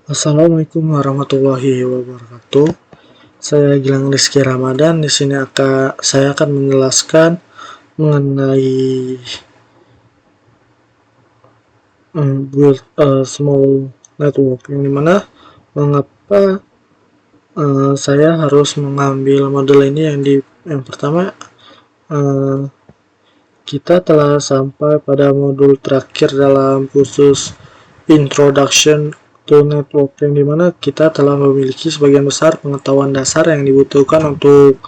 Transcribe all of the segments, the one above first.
Assalamualaikum warahmatullahi wabarakatuh. Saya Gilang Rizky Ramadan. Di sini saya akan menjelaskan mengenai build a small network, yang dimana mengapa saya harus mengambil model ini. Yang pertama, kita telah sampai pada modul terakhir dalam kursus Introduction to Network, yang dimana kita telah memiliki sebagian besar pengetahuan dasar yang dibutuhkan untuk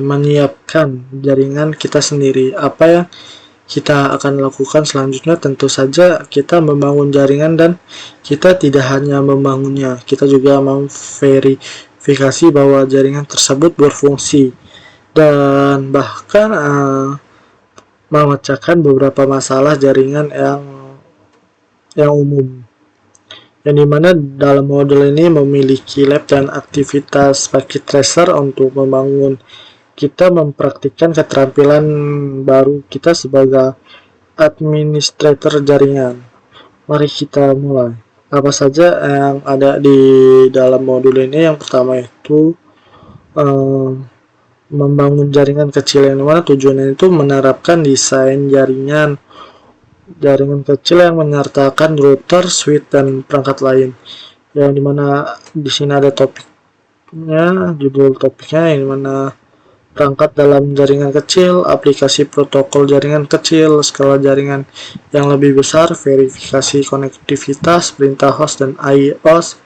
menyiapkan jaringan kita sendiri. Apa yang kita akan lakukan selanjutnya? Tentu saja kita membangun jaringan, dan kita tidak hanya membangunnya, kita juga memverifikasi bahwa jaringan tersebut berfungsi, dan bahkan memecahkan beberapa masalah jaringan yang umum, yang dimana dalam modul ini memiliki lab dan aktivitas packet tracer untuk membangun kita mempraktikkan keterampilan baru kita sebagai administrator jaringan. Mari kita mulai. Apa saja yang ada di dalam modul ini? Yang pertama itu membangun jaringan kecil, yang dimana tujuannya itu menerapkan desain jaringan kecil yang menyertakan router, switch, dan perangkat lain. Yang dimana di sini ada topiknya, judul topiknya, yang dimana perangkat dalam jaringan kecil, aplikasi protokol jaringan kecil, skala jaringan yang lebih besar, verifikasi konektivitas, perintah host dan IOS,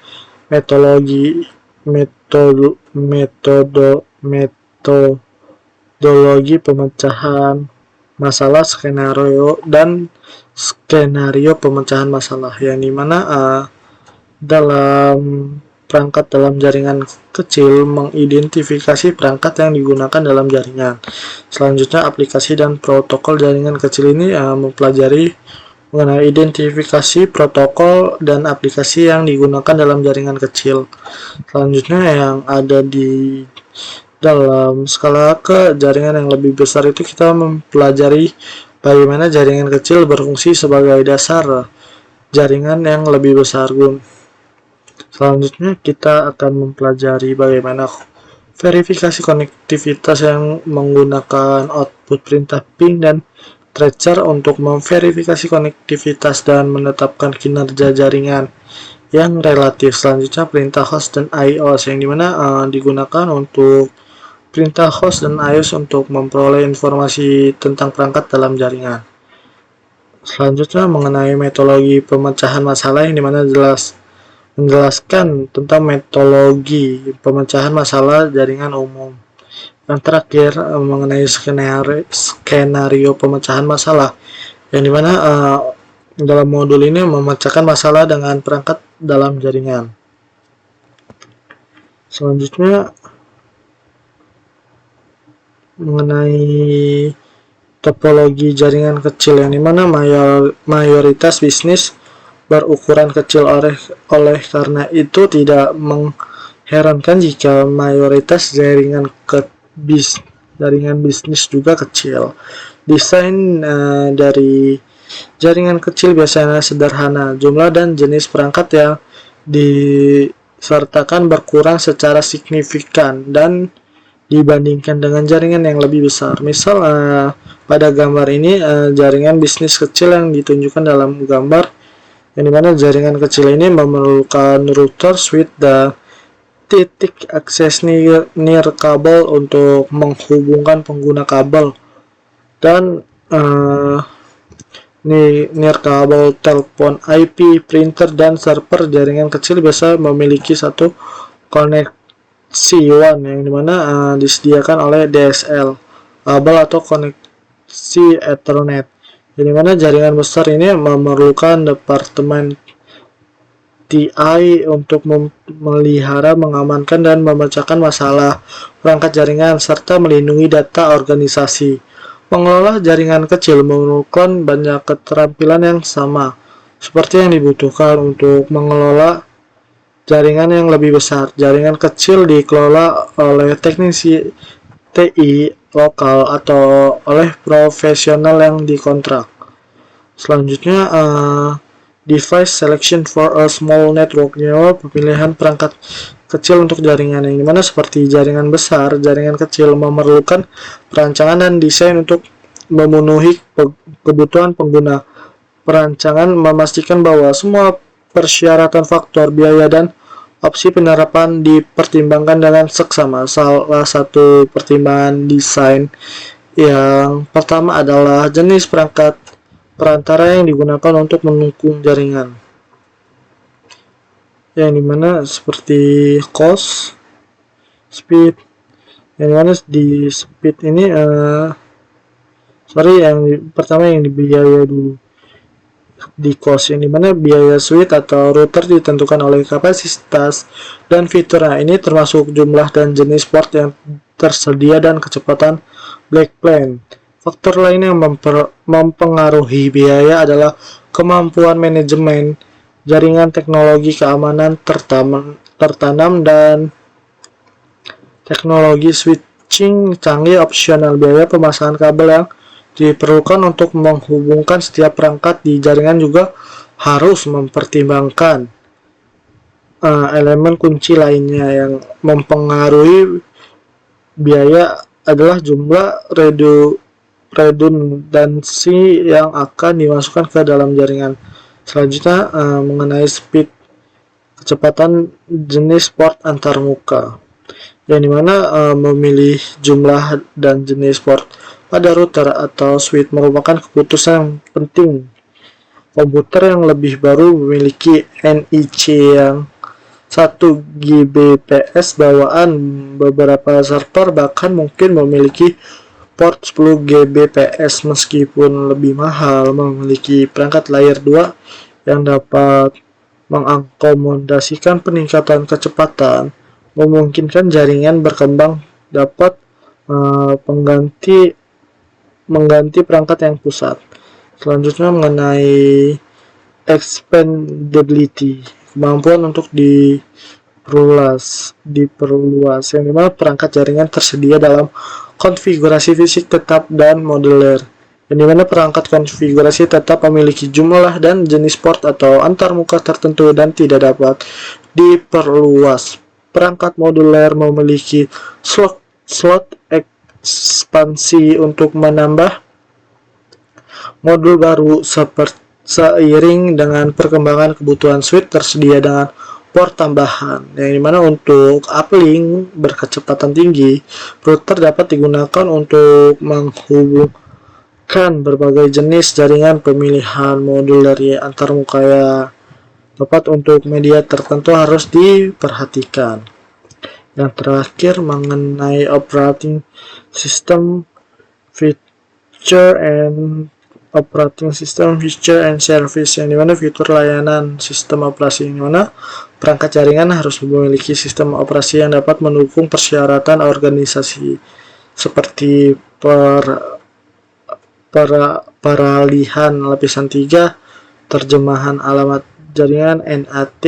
metodologi pemecahan masalah, skenario pemecahan masalah, yang dimana dalam perangkat dalam jaringan kecil mengidentifikasi perangkat yang digunakan dalam jaringan. Selanjutnya, aplikasi dan protokol jaringan kecil ini mempelajari mengenai identifikasi protokol dan aplikasi yang digunakan dalam jaringan kecil. Selanjutnya, yang ada di dalam skala ke jaringan yang lebih besar itu kita mempelajari bagaimana jaringan kecil berfungsi sebagai dasar jaringan yang lebih besar. Selanjutnya kita akan mempelajari bagaimana verifikasi konektivitas yang menggunakan output perintah ping dan tracer untuk memverifikasi konektivitas dan menetapkan kinerja jaringan yang relatif. Selanjutnya, perintah host dan IOS, yang dimana digunakan untuk perintah host dan IOS untuk memperoleh informasi tentang perangkat dalam jaringan. Selanjutnya, mengenai metodologi pemecahan masalah, yang dimana menjelaskan tentang metodologi pemecahan masalah jaringan umum. Yang terakhir, mengenai skenario pemecahan masalah, yang dimana dalam modul ini memecahkan masalah dengan perangkat dalam jaringan. Selanjutnya, mengenai topologi jaringan kecil, yang dimana mayoritas bisnis berukuran kecil, oleh karena itu tidak mengherankan jika mayoritas jaringan bisnis juga kecil. Desain dari jaringan kecil biasanya sederhana, jumlah dan jenis perangkat yang disertakan berkurang secara signifikan dan dibandingkan dengan jaringan yang lebih besar. Misal pada gambar ini jaringan bisnis kecil yang ditunjukkan dalam gambar, yang dimana jaringan kecil ini memerlukan router, switch, dan titik akses near kabel untuk menghubungkan pengguna kabel, dan near kabel telepon IP, printer, dan server. Jaringan kecil biasa memiliki satu koneksi WAN, yang dimana disediakan oleh DSL, kabel atau koneksi Ethernet, yang dimana jaringan besar ini memerlukan departemen TI untuk memelihara, mengamankan, dan memecahkan masalah perangkat jaringan serta melindungi data organisasi. Mengelola jaringan kecil memerlukan banyak keterampilan yang sama seperti yang dibutuhkan untuk mengelola jaringan yang lebih besar. Jaringan kecil dikelola oleh teknisi TI lokal atau oleh profesional yang dikontrak. Selanjutnya, device selection for a small network, yaitu pemilihan perangkat kecil untuk jaringan, yang dimana seperti jaringan besar, jaringan kecil memerlukan perancangan dan desain untuk memenuhi kebutuhan pengguna. Perancangan memastikan bahwa semua persyaratan, faktor, biaya, dan opsi penerapan dipertimbangkan dengan seksama. Salah satu pertimbangan desain yang pertama adalah jenis perangkat perantara yang digunakan untuk mendukung jaringan, yang dimana seperti cost, speed, yang dimana di speed ini yang pertama yang di biaya dulu. Di cost, yang dimana biaya switch atau router ditentukan oleh kapasitas dan fitur. Nah, ini termasuk jumlah dan jenis port yang tersedia dan kecepatan backplane. Faktor lain yang mempengaruhi biaya adalah kemampuan manajemen jaringan, teknologi keamanan tertanam, dan teknologi switching canggih opsional. Biaya pemasangan kabel yang diperlukan untuk menghubungkan setiap perangkat di jaringan juga harus mempertimbangkan. Elemen kunci lainnya yang mempengaruhi biaya adalah jumlah redundansi yang akan dimasukkan ke dalam jaringan. Selanjutnya mengenai speed, kecepatan, jenis port antarmuka, yang dimana memilih jumlah dan jenis port pada router atau switch merupakan keputusan yang penting. Komputer yang lebih baru memiliki NIC yang 1 Gbps bawaan. Beberapa server bahkan mungkin memiliki port 10 Gbps, meskipun lebih mahal. Memiliki perangkat layer 2 yang dapat mengakomodasikan peningkatan kecepatan memungkinkan jaringan berkembang dapat mengganti perangkat yang pusat. Selanjutnya mengenai expandability, kemampuan untuk diperluas, yang dimana perangkat jaringan tersedia dalam konfigurasi fisik tetap dan modular, yang dimana perangkat konfigurasi tetap memiliki jumlah dan jenis port atau antarmuka tertentu dan tidak dapat diperluas. Perangkat modular memiliki slot ekspansi untuk menambah modul baru seiring dengan perkembangan kebutuhan switch tersedia dengan port tambahan, yang dimana untuk uplink berkecepatan tinggi, router dapat digunakan untuk menghubungkan berbagai jenis jaringan. Pemilihan modul dari antarmuka yang tepat untuk media tertentu harus diperhatikan. Yang terakhir mengenai operating system feature and service, yang dimana fitur layanan sistem operasi, yang dimana perangkat jaringan harus memiliki sistem operasi yang dapat mendukung persyaratan organisasi seperti peralihan lapisan 3, terjemahan alamat jaringan, NAT,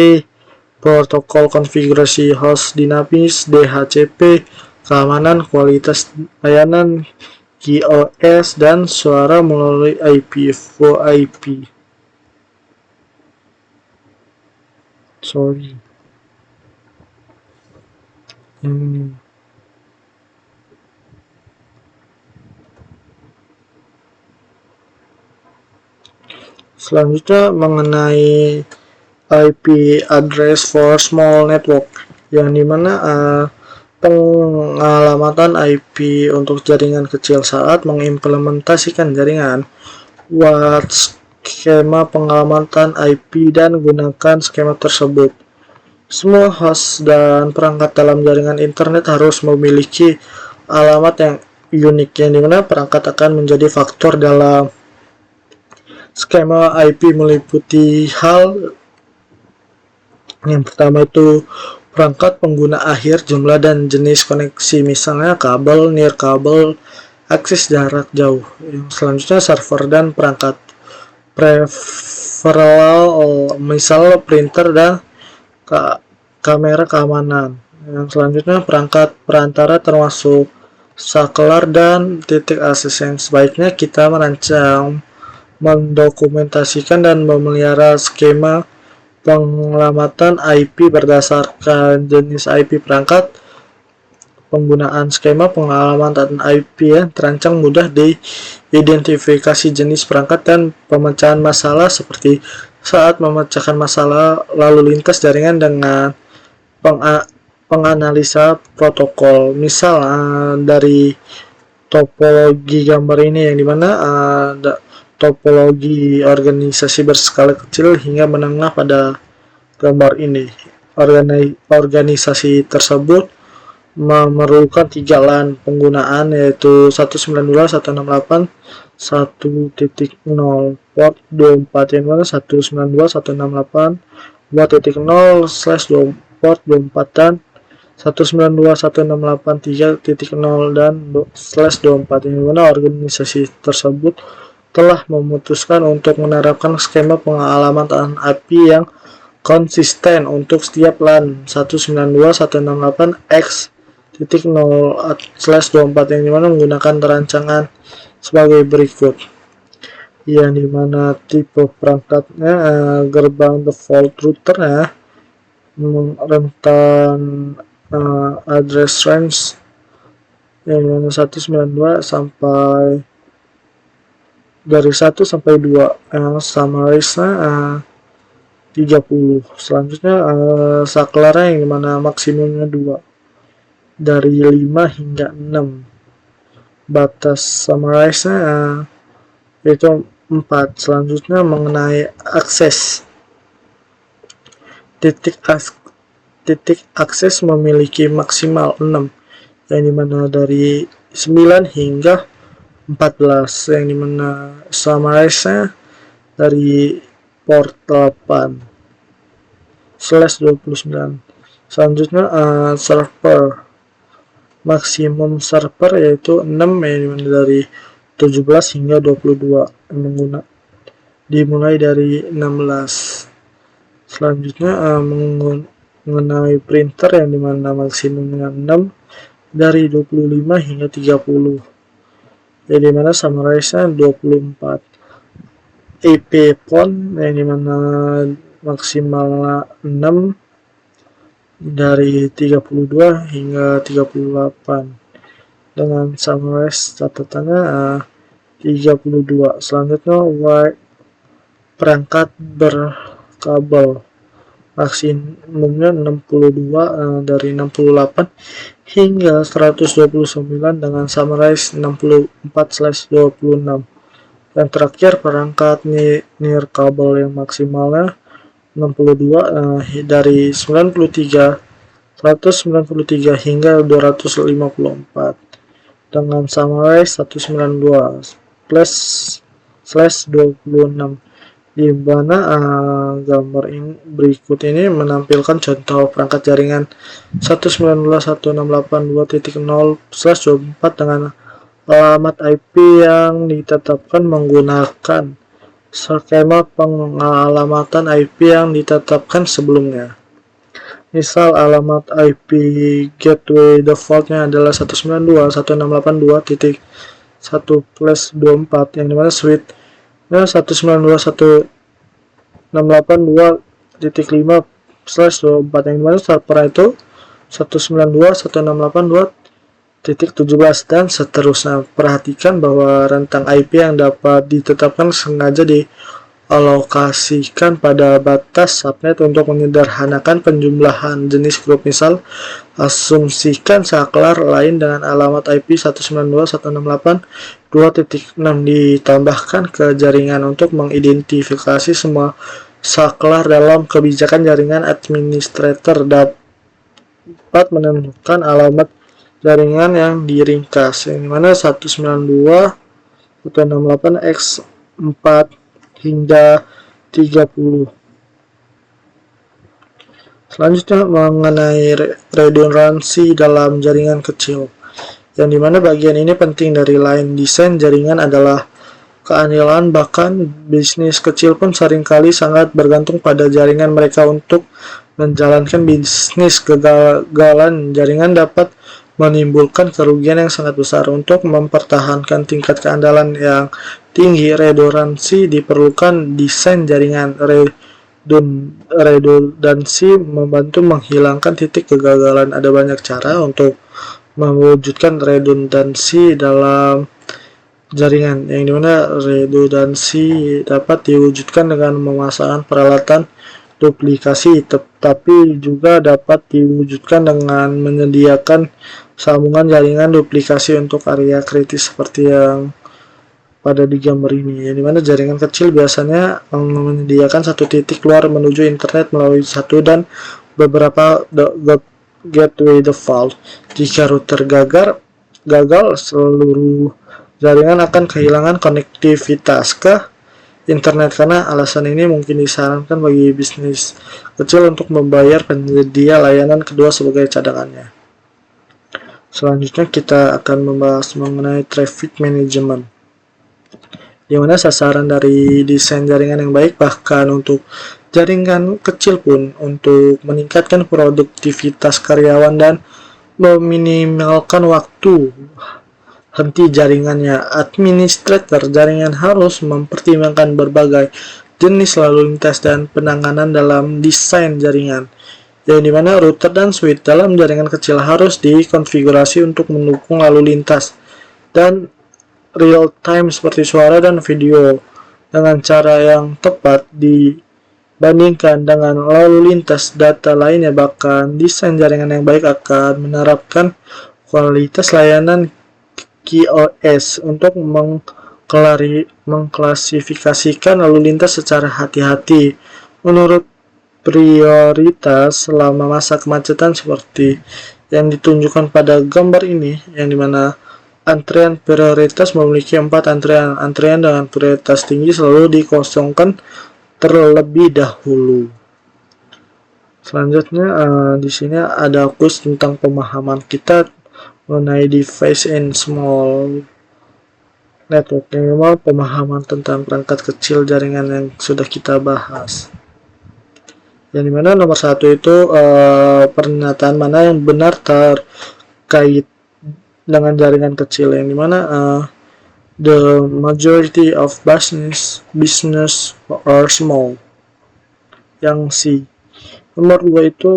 protokol konfigurasi host dinamis, DHCP, keamanan, kualitas layanan, QoS, dan suara melalui VoIP. Selanjutnya mengenai IP address for small network, yang dimana pengalamatan IP untuk jaringan kecil. Saat mengimplementasikan jaringan, buat skema pengalamatan IP dan gunakan skema tersebut. Semua host dan perangkat dalam jaringan internet harus memiliki alamat yang unik, yang dimana perangkat akan menjadi faktor dalam skema IP meliputi hal yang pertama itu perangkat pengguna akhir, jumlah dan jenis koneksi, misalnya kabel, nirkabel, akses jarak jauh. Yang selanjutnya server dan perangkat preferable, misal printer dan kamera keamanan. Yang selanjutnya perangkat perantara termasuk saklar dan titik akses, yang sebaiknya kita merancang mendokumentasikan dan memelihara skema penyelamatan IP berdasarkan jenis IP perangkat. Penggunaan skema penyelamatan IP yang terancang mudah diidentifikasi jenis perangkat dan pemecahan masalah, seperti saat memecahkan masalah lalu lintas jaringan dengan penganalisa protokol. Misal dari topologi gambar ini, yang dimana topologi organisasi berskala kecil hingga menengah pada gambar ini. Organisasi tersebut memerlukan 3 LAN penggunaan, yaitu 192.168.1.0 port 24, yang mana 192.168.2.0/2 port 24 dan 192.168.3.0 dan /24, yang mana organisasi tersebut telah memutuskan untuk menerapkan skema pengealaman IP yang konsisten untuk setiap LAN 192.168x.0/24, yang dimana menggunakan terancangan sebagai berikut, yang dimana tipe perangkatnya gerbang default routernya rentan address range yang dimana 192 sampai dari 1 sampai 2, summarize-nya 30. Selanjutnya saklarnya yang dimana maksimumnya 2 dari 5 hingga 6. Batas summarize-nya yaitu 4. Selanjutnya mengenai akses. Titik akses memiliki maksimal 6, yang dimana dari 9 hingga 14, yang dimana summarize-nya dari port 8/29. Selanjutnya server. Maksimum server yaitu 6, yang dimana dari 17 hingga 22, dimulai dari 16. Selanjutnya mengenai printer, yang dimana maksimumnya 6 dari 25 hingga 30, yang dimana summarize-nya 24. IP pon, yang dimana maksimalnya 6 dari 32 hingga 38, dengan summarize catatannya 32. Selanjutnya wire perangkat berkabel, maksimumnya 62 dari 68 hingga 129, dengan summarize 64/26. Yang terakhir perangkat nirkabel yang maksimalnya 62 dari 193 hingga 254, dengan summarize 192/26, di mana gambar ini berikut ini menampilkan contoh perangkat jaringan 192.168.2.0/24 dengan alamat IP yang ditetapkan menggunakan skema pengalamatan IP yang ditetapkan sebelumnya. Misal alamat IP gateway defaultnya adalah 192.168.2.1/24, yang dimana switch-nya 192.168.2.5/24, yang dimana server itu 192.168.2.17 dan seterusnya. Perhatikan bahwa rentang IP yang dapat ditetapkan sengaja dialokasikan pada batas subnet untuk menyederhanakan penjumlahan jenis grup. Misal, asumsikan saklar lain dengan alamat IP 192.168.2.6 ditambahkan ke jaringan untuk mengidentifikasi semua saklar. Dalam kebijakan jaringan, administrator dapat menentukan alamat jaringan yang diringkas, yang dimana 192.168x4 hingga 30. Selanjutnya mengenai redundansi dalam jaringan kecil, yang dimana bagian ini penting dari line desain jaringan adalah keandalan. Bahkan bisnis kecil pun seringkali sangat bergantung pada jaringan mereka untuk menjalankan bisnis. Kegagalan jaringan dapat menimbulkan kerugian yang sangat besar. Untuk mempertahankan tingkat keandalan yang tinggi, redundansi diperlukan. Desain jaringan redundansi membantu menghilangkan titik kegagalan. Ada banyak cara untuk mewujudkan redundansi dalam jaringan, yang dimana redundansi dapat diwujudkan dengan memasang peralatan duplikasi, tetapi juga dapat diwujudkan dengan menyediakan sambungan jaringan duplikasi untuk area kritis seperti yang pada di gambar ini, yang dimana jaringan kecil biasanya menyediakan satu titik keluar menuju internet melalui satu dan beberapa gateway default. Jika router gagal, seluruh jaringan akan kehilangan konektivitas ke internet. Karena alasan ini, mungkin disarankan bagi bisnis kecil untuk membayar penyedia layanan kedua sebagai cadangannya. Selanjutnya kita akan membahas mengenai traffic management, di mana sasaran dari desain jaringan yang baik, bahkan untuk jaringan kecil pun, untuk meningkatkan produktivitas karyawan dan meminimalkan waktu henti jaringannya. Administrator jaringan harus mempertimbangkan berbagai jenis lalu lintas dan penanganan dalam desain jaringan, yang dimana router dan switch dalam jaringan kecil harus dikonfigurasi untuk mendukung lalu lintas dan real time seperti suara dan video dengan cara yang tepat dibandingkan dengan lalu lintas data lainnya. Bahkan desain jaringan yang baik akan menerapkan kualitas layanan QoS untuk mengklasifikasikan lalu lintas secara hati-hati menurut prioritas selama masa kemacetan, seperti yang ditunjukkan pada gambar ini, yang dimana antrian prioritas memiliki 4 antrian. Antrian dengan prioritas tinggi selalu dikosongkan terlebih dahulu. Selanjutnya di sini ada kuis tentang pemahaman kita mengenai device and small network, yang memang pemahaman tentang perangkat kecil jaringan yang sudah kita bahas. Yang dimana nomor 1 itu pernyataan mana yang benar terkait dengan jaringan kecil, yang dimana the majority of business are small, yang C. Nomor 2 itu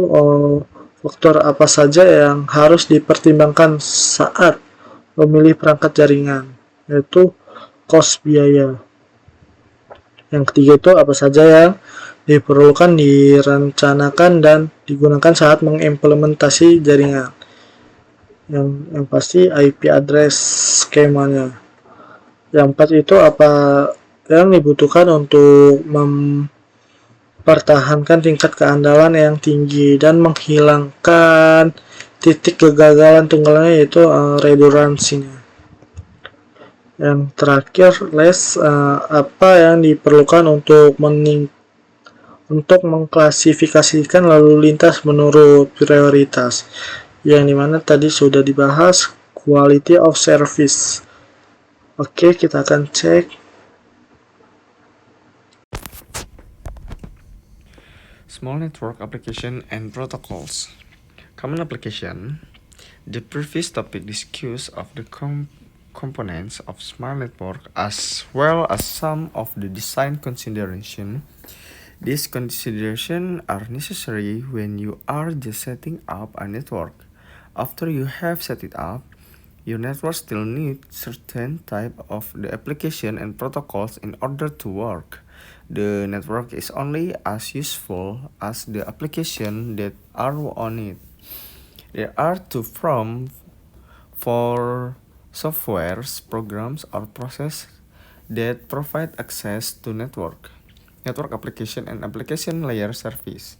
faktor apa saja yang harus dipertimbangkan saat memilih perangkat jaringan, yaitu cost, biaya. Yang ketiga itu apa saja yang diperlukan, direncanakan, dan digunakan saat mengimplementasi jaringan. Yang pasti IP address skemanya. Yang 4 itu apa yang dibutuhkan untuk mempertahankan tingkat keandalan yang tinggi dan menghilangkan titik kegagalan tunggalnya, yaitu redundansinya. Yang terakhir, apa yang diperlukan untuk mengklasifikasikan lalu lintas menurut prioritas, yang dimana tadi sudah dibahas quality of service. Oke, kita akan cek. Small network application and protocols. Common application. The previous topic discusses of the components of small network as well as some of the design consideration. These considerations are necessary when you are just setting up a network. After you have set it up, your network still needs certain type of the application and protocols in order to work. The network is only as useful as the application that are on it. There are two forms for softwares, programs, or processes that provide access to network application and application layer service.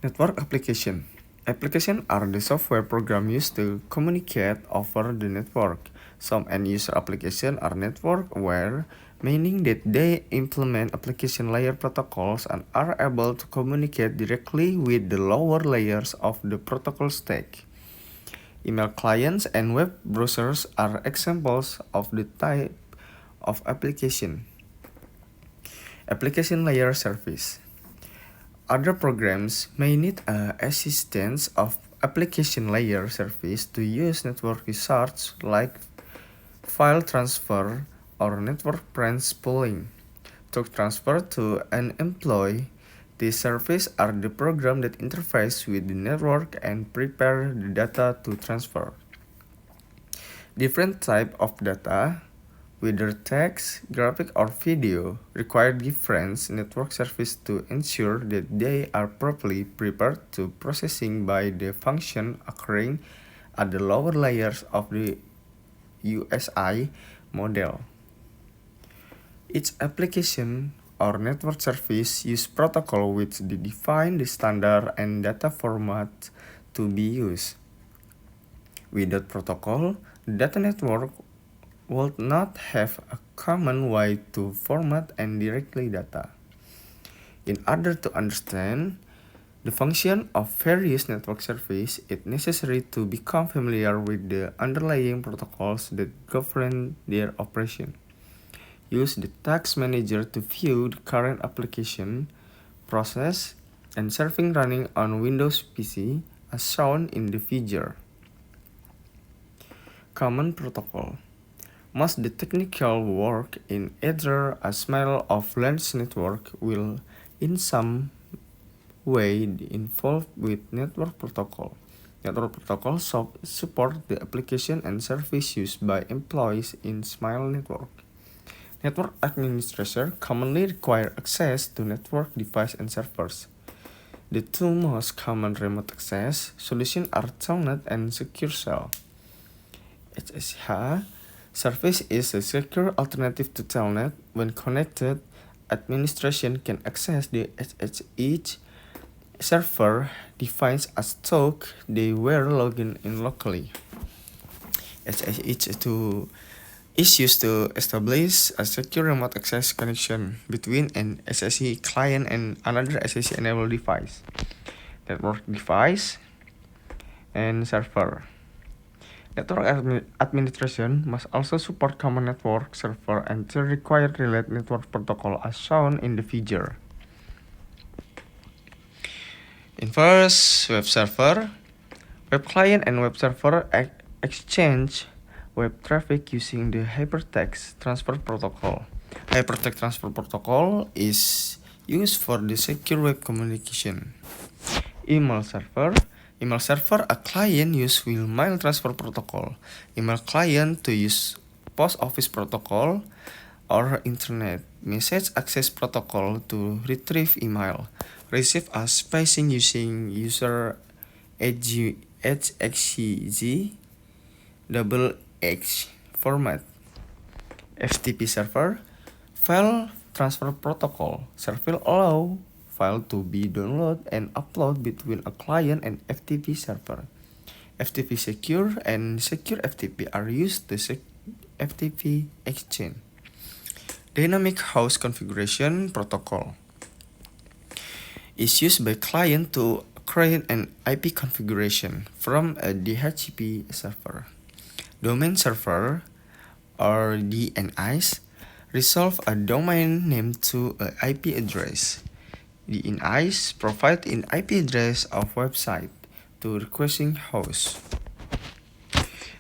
Network application. Applications are the software program used to communicate over the network. Some end-user applications are network-aware, meaning that they implement application layer protocols and are able to communicate directly with the lower layers of the protocol stack. Email clients and web browsers are examples of the type of application. Application layer service. Other programs may need assistance of application layer service to use network resources like file transfer or network branch pooling. To transfer to an employee, these services are the program that interface with the network and prepare the data to transfer. Different type of data, whether text, graphic, or video, require different network service to ensure that they are properly prepared to processing by the function occurring at the lower layers of the USI model. Each application or network service use protocol which define the standard and data format to be used. Without protocol, the data network would not have a common way to format and directly data. In order to understand the function of various network services, it's necessary to become familiar with the underlying protocols that govern their operation. Use the Task Manager to view the current application, process, and serving running on Windows PC as shown in the figure. Common protocol. Most the technical work in either a small or large network will in some way involved with network protocol. Network protocol support the application and service used by employees in small network. Network administrator commonly require access to network device and servers. The two most common remote access solutions are Telnet and Secure Shell. SSH service is a secure alternative to Telnet. When connected, administration can access the SSH server device as though they were logged in locally. SSH is used to establish a secure remote access connection between an SSH client and another SSH-enabled device, network device, and server. Network administration must also support common network server and the required related network protocol as shown in the figure. In first, web server, web client and web server exchange web traffic using the Hypertext Transfer Protocol. Hypertext Transfer Protocol is used for the secure web communication. Email server, a client use will mail transfer protocol. Email client to use post office protocol or internet message access protocol to retrieve email. Receive as spacing using user HXCZ double X format. FTP server, file transfer protocol. Server allow file to be downloaded and uploaded between a client and FTP server. FTP secure and secure FTP are used to FTP exchange. Dynamic host configuration protocol is used by client to create an IP configuration from a DHCP server. Domain server, or DNIs, resolve a domain name to an IP address. DNIs provide an IP address of website to requesting host.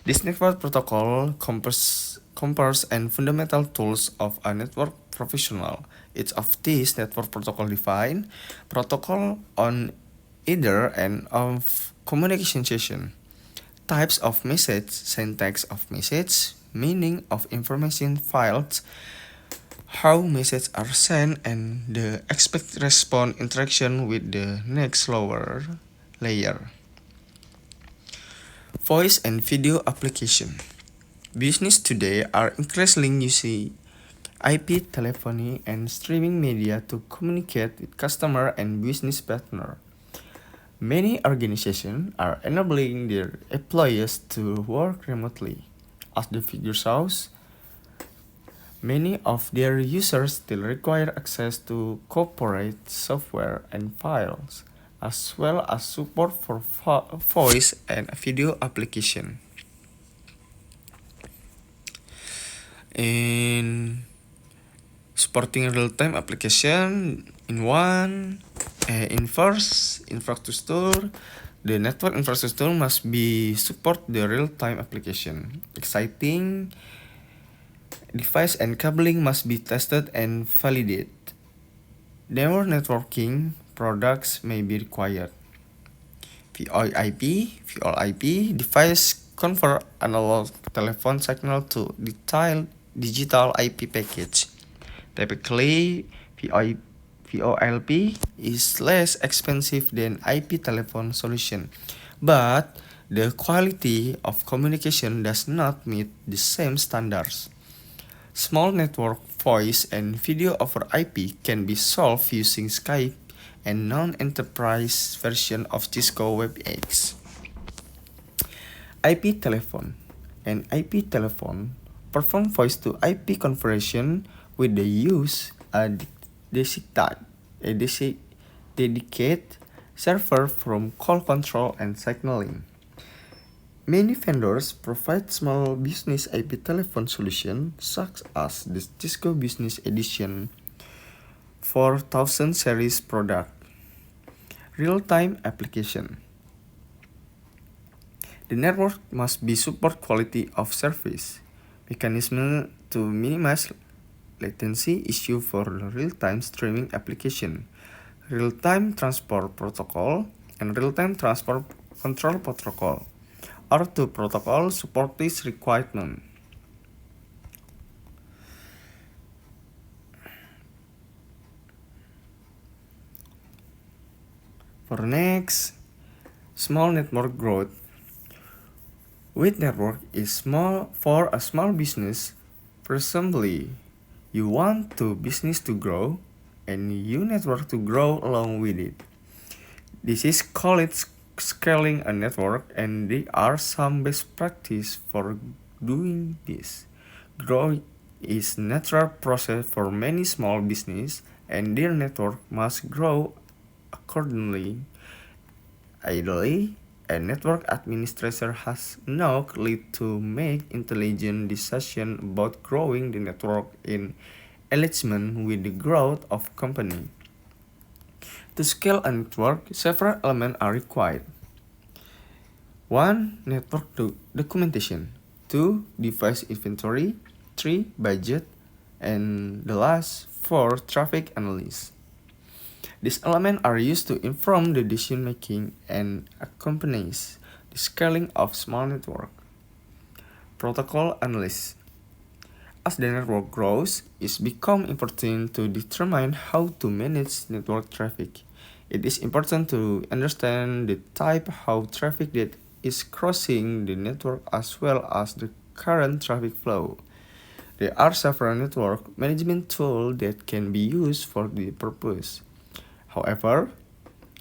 This network protocol compares and fundamental tools of a network professional. Each of these network protocol define protocol on either end of communication session. Types of message, syntax of message, meaning of information files, how messages are sent, and the expected response interaction with the next lower layer. Voice and video application. Business today are increasingly using IP telephony and streaming media to communicate with customer and business partner. Many organizations are enabling their employees to work remotely. As the figure shows, many of their users still require access to corporate software and files, as well as support for voice and video application. In supporting real-time application in first infrastructure, The network infrastructure must be support the real-time application. Exciting device and cabling must be tested and validated. Newer networking products may be required. VoIP device convert analog telephone signal to digital IP package. Typically, VoIP is less expensive than IP telephone solution, but the quality of communication does not meet the same standards. Small network voice and video over IP can be solved using Skype and non-enterprise version of Cisco WebEx. IP telephone. An IP telephone perform voice to IP conversion with the use dedicated server from call control and signaling. Many vendors provide small business IP telephone solutions such as the Cisco Business Edition 4000 series product. Real-time application. The network must be support quality of service. Mechanism to minimize latency issue for real-time streaming application. Real-time transport protocol and real-time transport control protocol are two protocols support this requirement. For next, small network growth. With network is small for a small business, presumably you want to business to grow and you network to grow along with it. This is called scaling a network, and there are some best practice for doing this. Growth is natural process for many small business, and their network must grow accordingly. Ideally, a network administrator has now lead to make intelligent decisions about growing the network in alignment with the growth of company. To scale a network, several elements are required. 1. Network documentation. 2. Device inventory. 3. Budget. And the last 4. Traffic analysis. These elements are used to inform the decision making and accompanies the scaling of small network. Protocol analysis. As the network grows, it becomes important to determine how to manage network traffic. It is important to understand the type of traffic that is crossing the network as well as the current traffic flow. There are several network management tools that can be used for the purpose. However,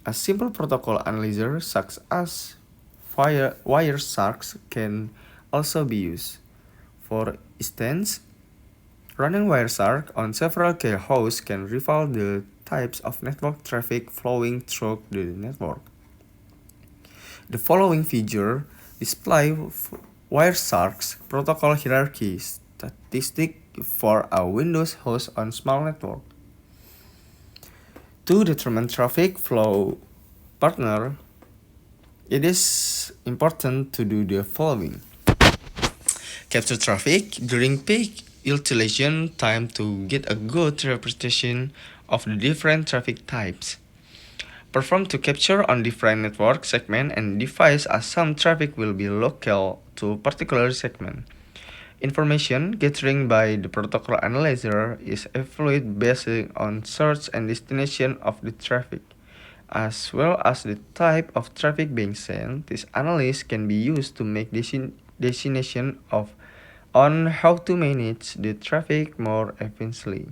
a simple protocol analyzer such as Wireshark can also be used. For instance, running Wireshark on several key hosts can reveal the types of network traffic flowing through the network. The following figure displays Wireshark's protocol hierarchy statistic for a Windows host on small network. To determine traffic flow partner, it is important to do the following. Capture traffic during peak utilization time to get a good representation of the different traffic types. Perform to capture on different network segment and device as some traffic will be local to particular segment. Information gathering by the protocol analyzer is evaluated based on source and destination of the traffic, as well as the type of traffic being sent. This analysis can be used to make decision on how to manage the traffic more efficiently.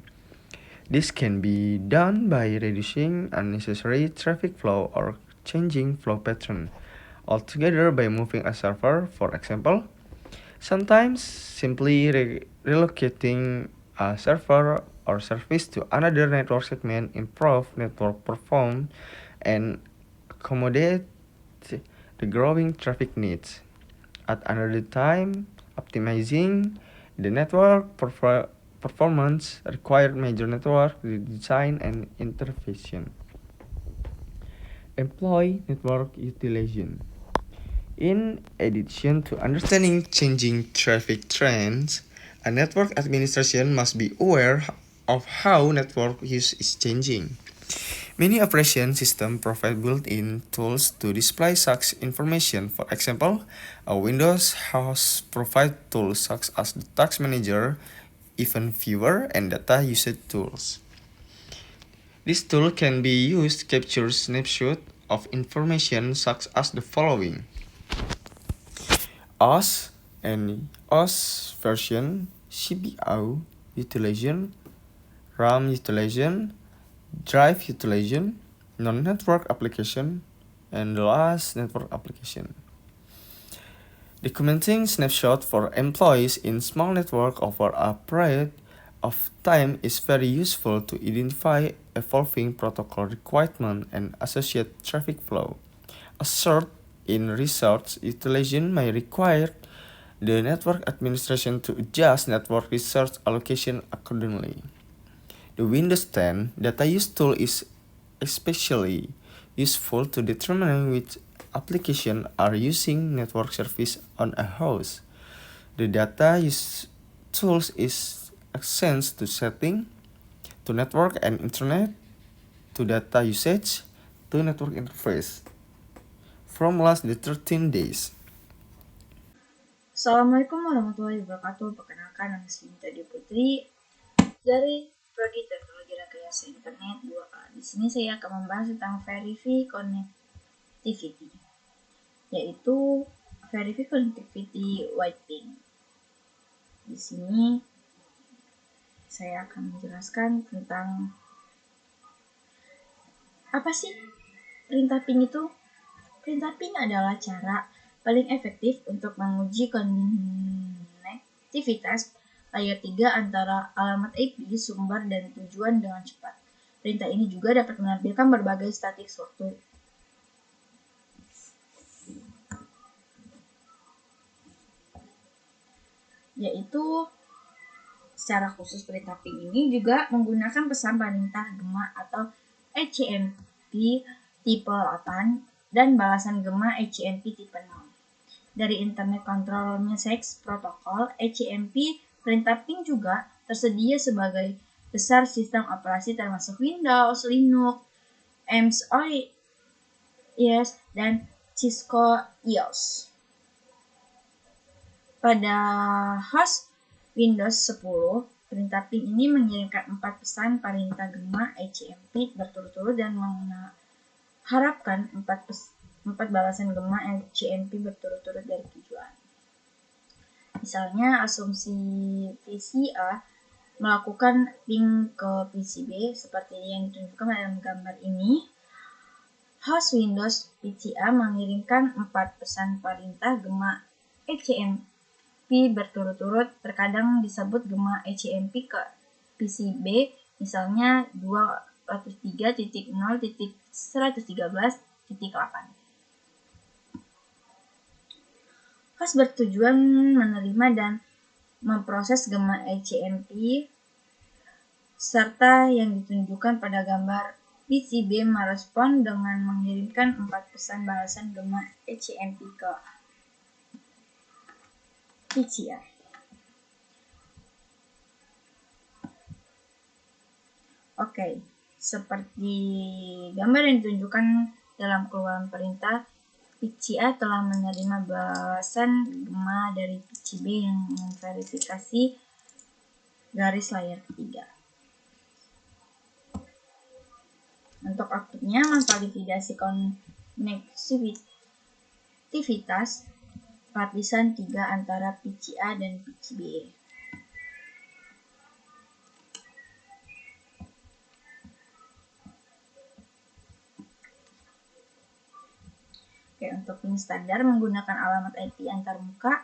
This can be done by reducing unnecessary traffic flow or changing flow pattern altogether by moving a server, for example. Sometimes simply relocating a server or service to another network segment improve network performance and accommodate the growing traffic needs. At another time, optimizing the network performance required major network redesign and intervention. employee network utilization. In addition to understanding changing traffic trends, a network administration must be aware of how network use is changing. Many operation systems provide built-in tools to display such information. For example, a Windows host provides tools such as the Task Manager, Event Viewer, and Data Usage tools. This tool can be used to capture snapshots of information such as the following: OS and OS version, CPU utilization, RAM utilization, drive utilization, non-network application, and the last network application. Documenting snapshot for employees in small network over a period of time is very useful to identify evolving protocol requirement and associate traffic flow. A surge in resource utilization may require the network administration to adjust network resource allocation accordingly. The Windows 10 data use tool is especially useful to determine which applications are using network service on a host. The data use tools is access to setting, to network and internet, to data usage, to network interface. From last the 13 days. Assalamualaikum warahmatullahi wabarakatuh. Perkenalkan, nama saya Tadi Putri dari Prodi Teknologi Rekayasa Internet 2A. Di sini saya akan membahas tentang Verify Connectivity, yaitu Verify Connectivity Whitening. Di sini saya akan menjelaskan tentang apa sih perintah ping itu. Perintah ping adalah cara paling efektif untuk menguji konektivitas layer 3 antara alamat IP, sumber, dan tujuan dengan cepat. Perintah ini juga dapat menampilkan berbagai statik waktu. Yaitu secara khusus perintah ping ini juga menggunakan pesan perintah gema atau ECMP tipe 8 dan balasan gema ECMP tipe 0. Dari Internet Control Message Protocol, ECMP perintah ping juga tersedia sebagai besar sistem operasi termasuk Windows, Linux, AMS OS, dan Cisco EOS. Pada host Windows 10, perintah ping ini mengirimkan 4 pesan perintah gema ECMP berturut-turut dan mengharapkan 4 balasan gema ECMP berturut-turut dari tujuan. Misalnya, asumsi PC A melakukan ping ke PC B seperti yang ditunjukkan dalam gambar ini. Host Windows PC A mengirimkan 4 pesan perintah gema ECMP berturut-turut, terkadang disebut gema ECMP ke PC B, misalnya 203.0.113.8. Host bertujuan menerima dan memproses gema ECMP serta yang ditunjukkan pada gambar PC B merespon dengan mengirimkan 4 pesan balasan gema ECMP ke PC A. Oke, seperti gambar yang ditunjukkan dalam keluaran perintah, PC A telah menerima balasan gema dari PC B yang memverifikasi garis layar 3. Untuk outputnya memvalidasi konektivitas lapisan 3 antara PC A dan PC B. Oke, untuk ping standar menggunakan alamat IP antarmuka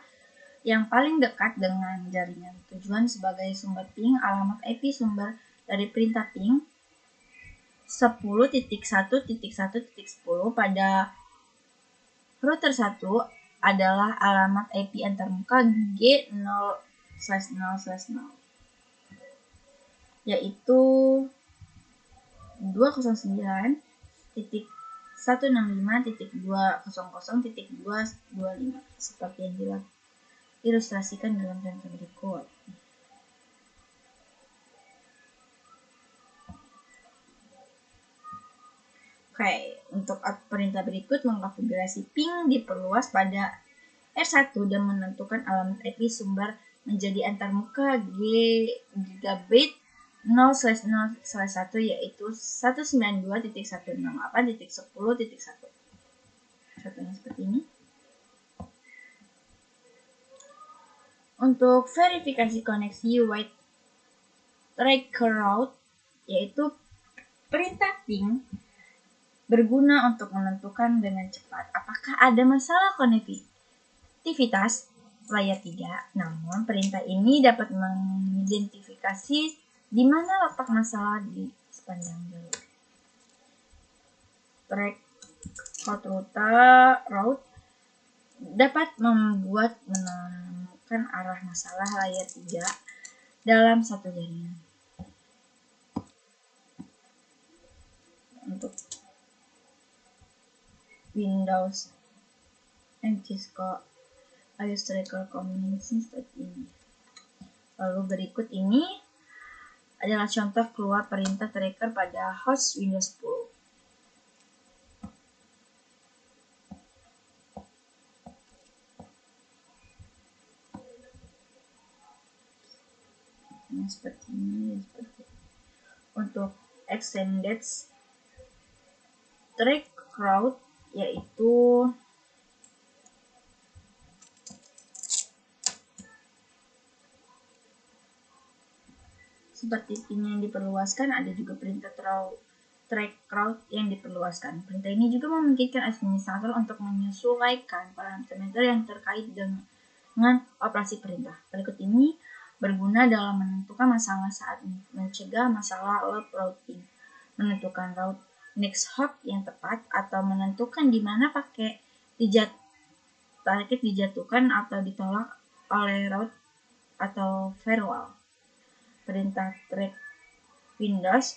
yang paling dekat dengan jaringan. Tujuan sebagai sumber ping, alamat IP sumber dari perintah ping 10.1.1.10 pada router 1 adalah alamat IP antarmuka G0/0/0, yaitu 209.168.168 165.200.225 seperti yang diilustrasikan dalam contoh berikut. Oke, untuk perintah berikut mengkonfigurasi ping diperluas pada R1 dan menentukan alamat IP sumber menjadi antarmuka gigabit 0/0/1 yaitu 192.168.10.1. Contohnya seperti ini. Untuk verifikasi koneksi wide tracker route yaitu perintah ping berguna untuk menentukan dengan cepat apakah ada masalah konektivitas layer 3. Namun, perintah ini dapat mengidentifikasi di mana letak masalah di sepanjang jalur. Track route dapat menemukan arah masalah layer 3 dalam satu jaringan. Untuk Windows and Cisco iOS tracker combination seperti ini. Lalu berikut ini adalah contoh keluar perintah tracker pada host Windows 10. Seperti ini. Untuk extended track route yaitu seperti pin yang diperluaskan, ada juga perintah track route yang diperluaskan. Perintah ini juga memungkinkan administrator untuk menyesuaikan parameter yang terkait dengan operasi perintah. Berikut ini berguna dalam menentukan masalah saat mencegah masalah loop routing, menentukan route next hop yang tepat, atau menentukan di mana paket dijatuhkan atau ditolak oleh route atau firewall. Perintah track Windows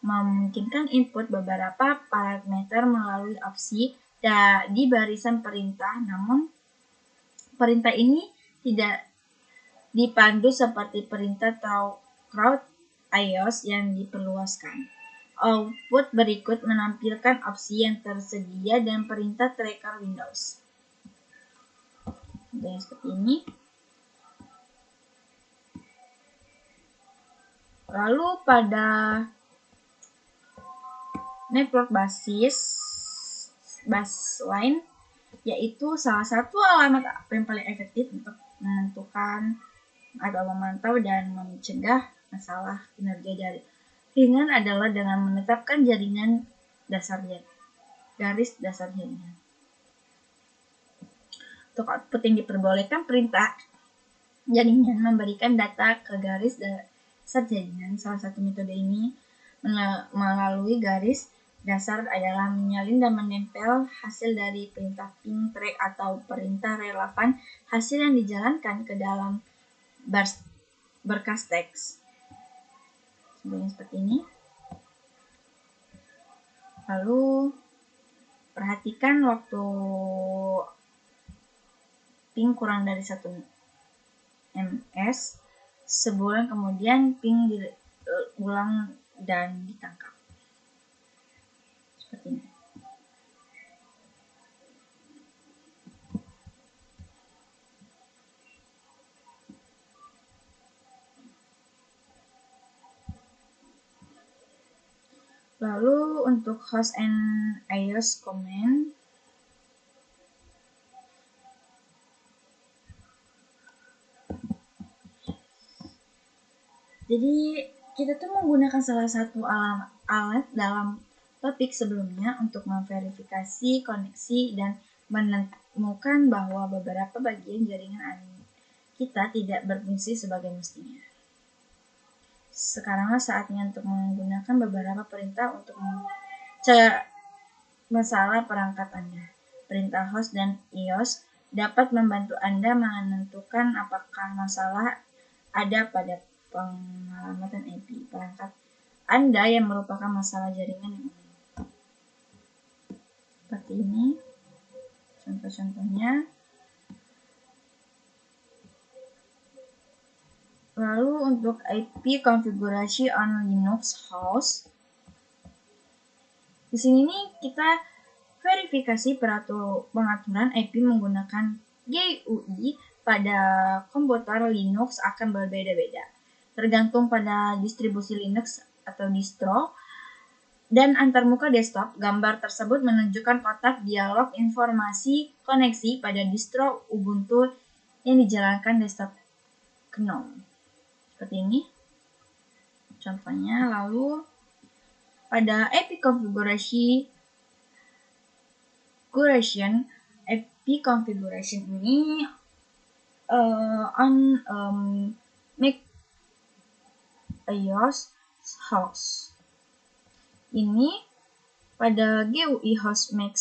memungkinkan input beberapa parameter melalui opsi di barisan perintah, namun perintah ini tidak dipandu seperti perintah route iOS yang diperluaskan. Output berikut menampilkan opsi yang tersedia dan perintah tracker Windows. Dan seperti ini. Lalu pada network baseline yaitu salah satu alamat yang paling efektif untuk menentukan atau memantau dan mencegah masalah kinerja jaringan adalah dengan menetapkan garis dasar jaringan. Untuk output yang diperbolehkan, perintah jaringan memberikan data ke garis dasar jaringan. Salah satu metode ini melalui garis dasar adalah menyalin dan menempel hasil dari perintah ping track atau perintah relevan hasil yang dijalankan ke dalam berkas teks. Seperti ini. Lalu perhatikan waktu ping kurang dari 1 ms, sebulan kemudian ping diulang dan ditangkap. Seperti ini. Lalu untuk host and iOS command, jadi kita tuh menggunakan salah satu alat dalam topik sebelumnya untuk memverifikasi koneksi dan menemukan bahwa beberapa bagian jaringan kita tidak berfungsi sebagai mestinya. Sekaranglah saatnya untuk menggunakan beberapa perintah untuk mencegah masalah perangkat Anda. Perintah host dan iOS dapat membantu Anda menentukan apakah masalah ada pada pengalamatan IP perangkat Anda yang merupakan masalah jaringan yang umum. seperti ini. Contoh-contohnya. Lalu untuk IP konfigurasi on Linux host, di sini nih kita verifikasi pengaturan IP menggunakan GUI pada komputer Linux akan berbeda-beda, tergantung pada distribusi Linux atau distro. Dan antarmuka desktop, gambar tersebut menunjukkan kotak dialog informasi koneksi pada distro Ubuntu yang dijalankan desktop GNOME. Seperti ini contohnya. Lalu pada IP configuration ini on Mac OS host. Ini pada GUI host Mac,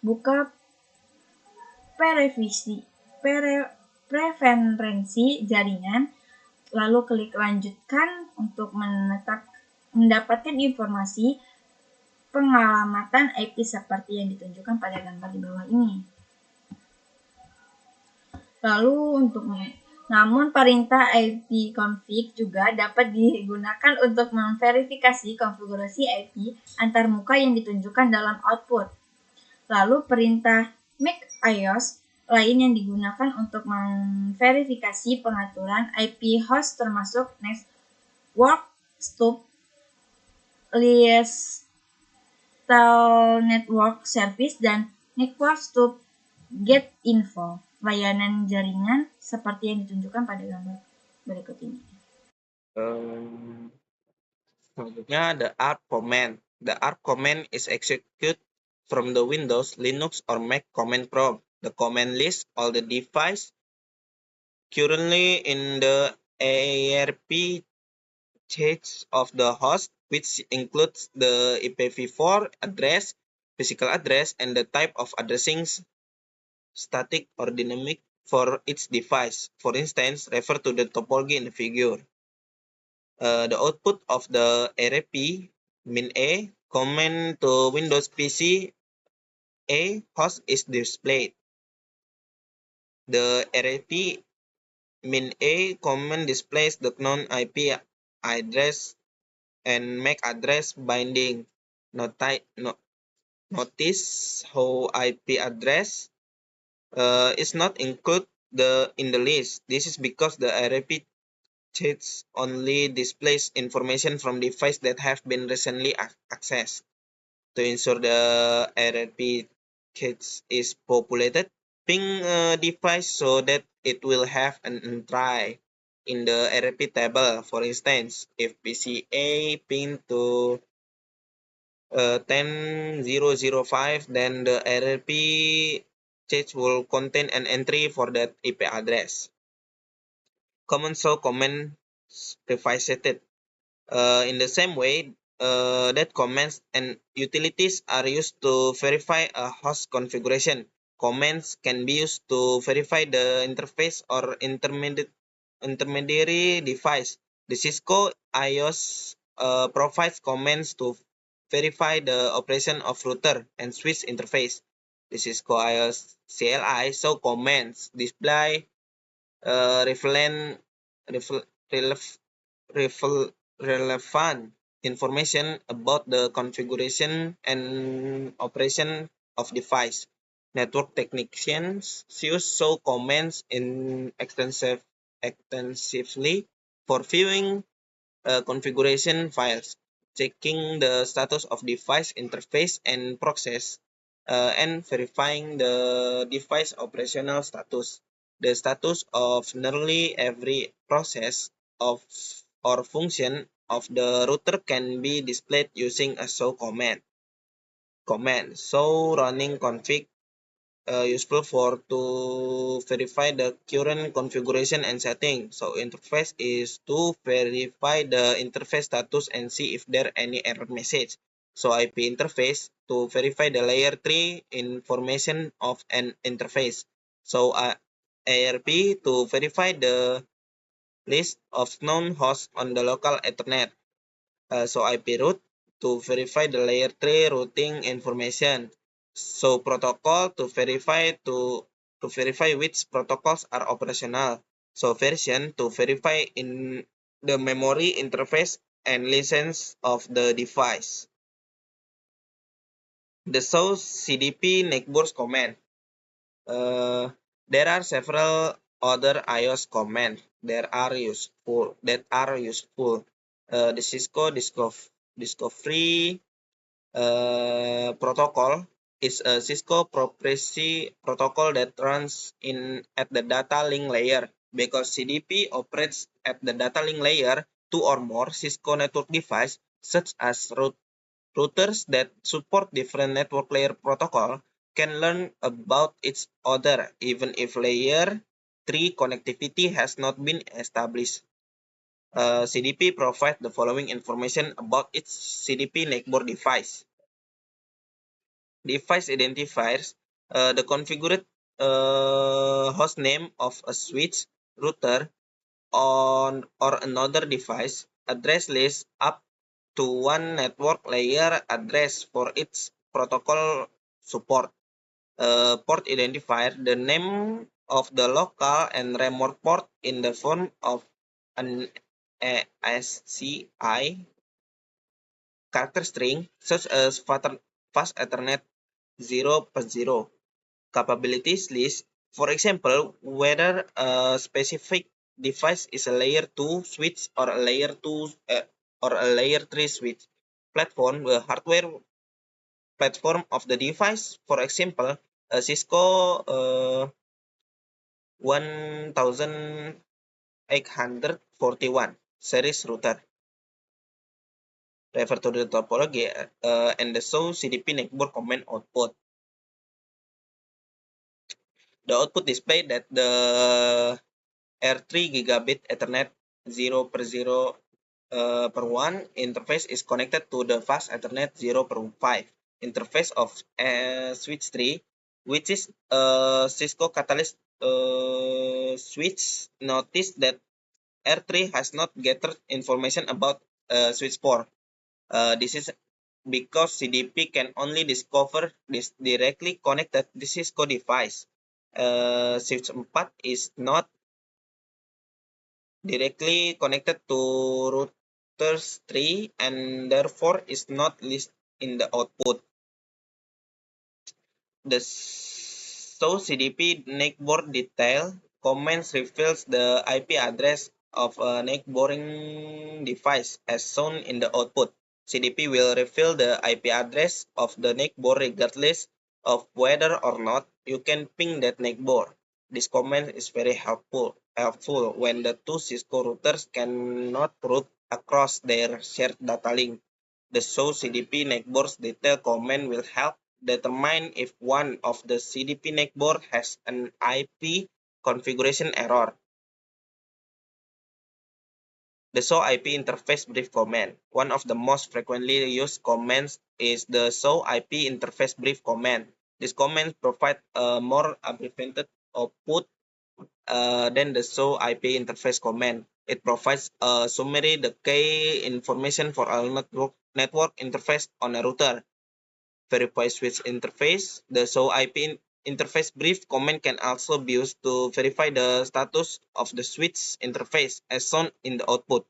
buka preferensi jaringan, lalu klik lanjutkan untuk mendapatkan informasi pengalamatan IP seperti yang ditunjukkan pada gambar di bawah ini. Lalu namun perintah ipconfig juga dapat digunakan untuk memverifikasi konfigurasi IP antarmuka yang ditunjukkan dalam output. Lalu perintah macOS lain yang digunakan untuk memverifikasi pengaturan IP host termasuk network stub, network service, dan network stub get info, layanan jaringan seperti yang ditunjukkan pada gambar berikut ini. Selanjutnya the arc command. The arc command is executed from the Windows, Linux, or Mac command prompt. The command lists all the devices currently in the ARP chain of the host, which includes the IPv4 address, physical address, and the type of addressing, static or dynamic, for each device. For instance, refer to the topology in the figure. The output of the ARP min-a command to Windows PC A host is displayed. The ARP min-a command displays the known IP address and MAC address binding. Notice how IP address is not included in the list. This is because the ARP chain only displays information from devices that have been recently accessed. To ensure the ARP cache is populated, ping a device so that it will have an entry in the ARP table. For instance, if PCA ping to 10.0.0.5, then the ARP cache will contain an entry for that IP address. Common show command revisited. In the same way that commands and utilities are used to verify a host configuration, commands can be used to verify the interface or intermediary device. The Cisco IOS provides commands to verify the operation of router and switch interface. The Cisco IOS CLI show commands display relevant information about the configuration and operation of device. Network technicians show commands extensively for viewing configuration files, checking the status of device interface and process, and verifying the device operational status. The status of nearly every process or function of the router can be displayed using a show command. Show running config useful to verify the current configuration and setting. So interface is to verify the interface status and see if there any error message. So IP interface to verify the layer 3 information of an interface. So ARP to verify the list of known hosts on the local Ethernet. So IP route to verify the layer 3 routing information. show protocol to verify which protocols are operational. Show version to verify in the memory interface and license of the device. The show CDP network command. There are several other iOS commands that are useful. The Cisco Discovery protocol is a Cisco proprietary protocol that runs at the data link layer. Because CDP operates at the data link layer, two or more Cisco network devices, such as routers that support different network layer protocol, can learn about each other even if layer 3 connectivity has not been established. CDP provides the following information about each CDP network device. Device identifiers, the configured host name of a switch, router, or another device, address list up to one network layer address for its protocol support. Port identifier, the name of the local and remote port in the form of an ASCII character string, such as fast Ethernet 0/0. Capabilities list, for example, whether a specific device is a layer 2 switch or a layer 3 switch. Platform, the hardware platform of the device, for example, a Cisco 1841 series router. Refer to the topology and the show CDP network command output. The output display that the R3 gigabit Ethernet 0/0 per 1 interface is connected to the fast Ethernet 0/5 interface of switch 3, which is a Cisco Catalyst switch. Notice that R3 has not gathered information about switch 4. This is because CDP can only discover this directly connected to Cisco device. Switch 4 is not directly connected to routers 3 and therefore is not listed in the output. The show CDP network detail comments reveals the IP address of a neighboring device as shown in the output. CDP will reveal the IP address of the neighbor regardless of whether or not you can ping that neighbor. This comment is very helpful when the two Cisco routers cannot route across their shared data link. The show CDP neighbors detail comment will help determine if one of the CDP neighbor has an IP configuration error. The show IP interface brief command. One of the most frequently used commands is the show IP interface brief command. This command provides a more abbreviated output than the show IP interface command. It provides a summary the key information for a network interface on a router. Verify switch interface. The show IP interface brief command can also be used to verify the status of the switch interface as shown in the output.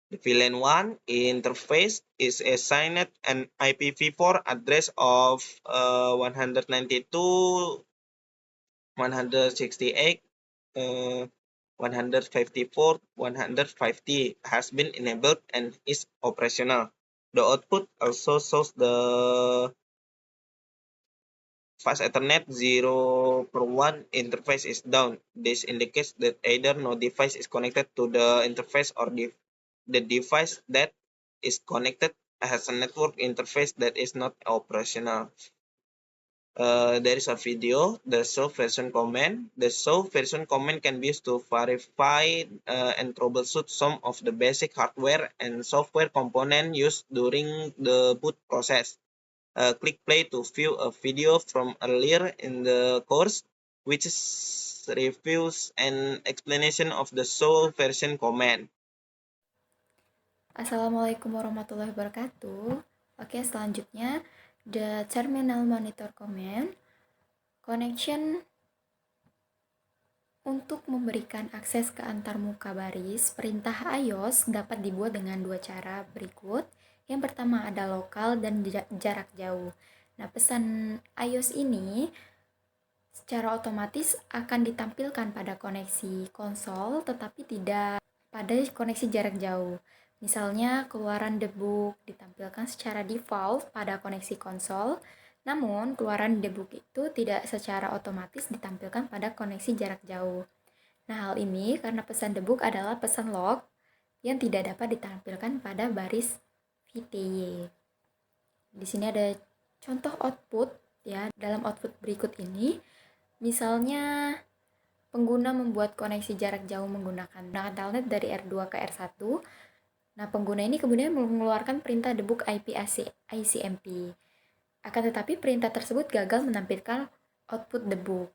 The VLAN1 interface is assigned an IPv4 address of 192, 168, 154, 150 has been enabled and is operational. The output also shows the fast Ethernet 0/1 interface is down. This indicates that either no device is connected to the interface or the device that is connected has a network interface that is not operational. There is a video, the show version command. The show version command can be used to verify and troubleshoot some of the basic hardware and software components used during the boot process. Click play to view a video from earlier in the course, which is reviews and explanation of the show version command. Assalamualaikum warahmatullahi wabarakatuh. Oke, selanjutnya The terminal monitor command connection untuk memberikan akses ke antarmuka baris. Perintah iOS dapat dibuat dengan dua cara berikut. Yang pertama ada lokal dan jarak jauh. Nah, pesan iOS ini secara otomatis akan ditampilkan pada koneksi konsol tetapi tidak pada koneksi jarak jauh. Misalnya keluaran debug ditampilkan secara default pada koneksi konsol, namun keluaran debug itu tidak secara otomatis ditampilkan pada koneksi jarak jauh. Nah, hal ini karena pesan debug adalah pesan log yang tidak dapat ditampilkan pada baris VTY. Di sini ada contoh output ya. Dalam output berikut ini, misalnya pengguna membuat koneksi jarak jauh menggunakan telnet dari R2 ke R1. Nah, pengguna ini kemudian mengeluarkan perintah debug IP ICMP. Akan tetapi perintah tersebut gagal menampilkan output debug.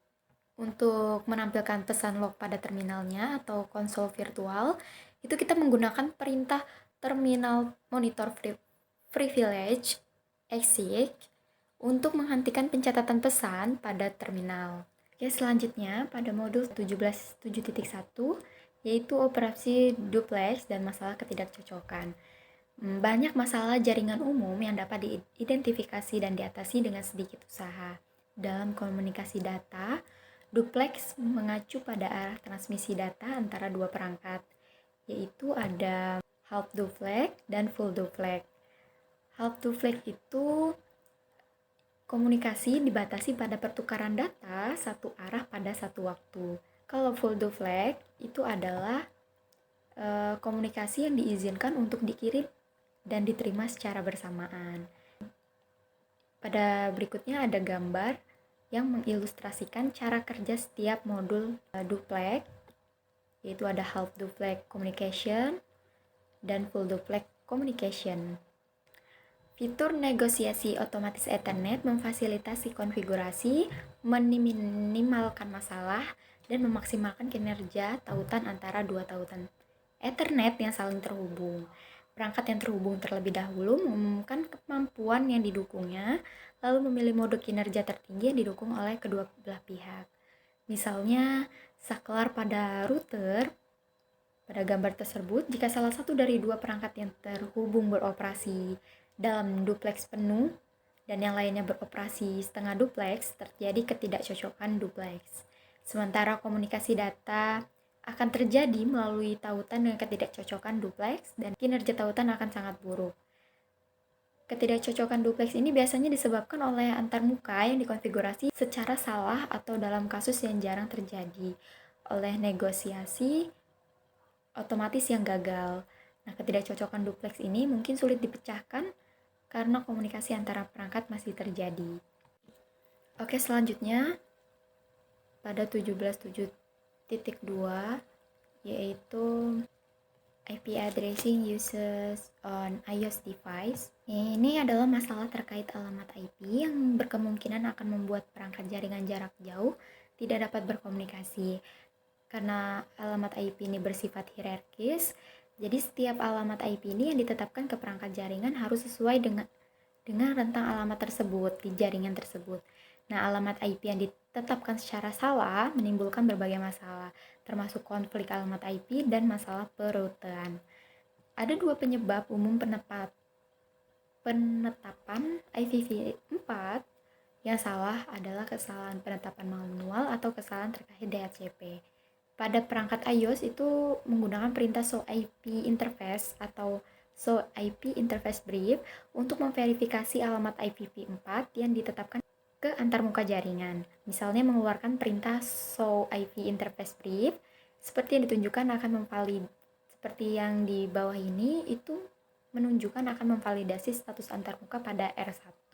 Untuk menampilkan pesan log pada terminalnya atau konsol virtual, itu kita menggunakan perintah terminal monitor privilege exec untuk menghentikan pencatatan pesan pada terminal. Oke, selanjutnya pada modul 17.7.1 yaitu operasi duplex dan masalah ketidakcocokan. Banyak masalah jaringan umum yang dapat diidentifikasi dan diatasi dengan sedikit usaha. Dalam komunikasi data, duplex mengacu pada arah transmisi data antara dua perangkat, yaitu ada half duplex dan full duplex. Half duplex itu komunikasi dibatasi pada pertukaran data satu arah pada satu waktu. Kalau full duplex itu adalah komunikasi yang diizinkan untuk dikirim dan diterima secara bersamaan. Pada berikutnya ada gambar yang mengilustrasikan cara kerja setiap modul duplex, yaitu ada half duplex communication dan full duplex communication. Fitur negosiasi otomatis Ethernet memfasilitasi konfigurasi, meminimalkan masalah, dan memaksimalkan kinerja tautan antara dua tautan Ethernet yang saling terhubung. Perangkat yang terhubung terlebih dahulu mengumumkan kemampuan yang didukungnya, lalu memilih mode kinerja tertinggi yang didukung oleh kedua belah pihak. Misalnya, saklar pada router. Pada gambar tersebut, jika salah satu dari dua perangkat yang terhubung beroperasi dalam duplex penuh dan yang lainnya beroperasi setengah duplex, terjadi ketidakcocokan duplex. Sementara komunikasi data akan terjadi melalui tautan dengan ketidakcocokan duplex dan kinerja tautan akan sangat buruk. Ketidakcocokan duplex ini biasanya disebabkan oleh antarmuka yang dikonfigurasi secara salah atau dalam kasus yang jarang terjadi oleh negosiasi otomatis yang gagal. Nah, ketidakcocokan duplex ini mungkin sulit dipecahkan karena komunikasi antara perangkat masih terjadi. Oke, selanjutnya pada 17.7.2 yaitu IP addressing uses on iOS device. Ini adalah masalah terkait alamat IP yang berkemungkinan akan membuat perangkat jaringan jarak jauh tidak dapat berkomunikasi. Karena alamat IP ini bersifat hierarkis, jadi setiap alamat IP ini yang ditetapkan ke perangkat jaringan harus sesuai dengan rentang alamat tersebut di jaringan tersebut. Nah, alamat IP yang ditetapkan secara salah menimbulkan berbagai masalah, termasuk konflik alamat IP dan masalah perutean. Ada dua penyebab umum penetapan IPv4 yang salah adalah kesalahan penetapan manual atau kesalahan terkait DHCP. Pada perangkat iOS itu menggunakan perintah show IP interface atau show IP interface brief untuk memverifikasi alamat IPv4 yang ditetapkan ke antarmuka jaringan. Misalnya mengeluarkan perintah show IP interface brief seperti yang ditunjukkan seperti yang di bawah ini itu menunjukkan akan memvalidasi status antarmuka pada R1.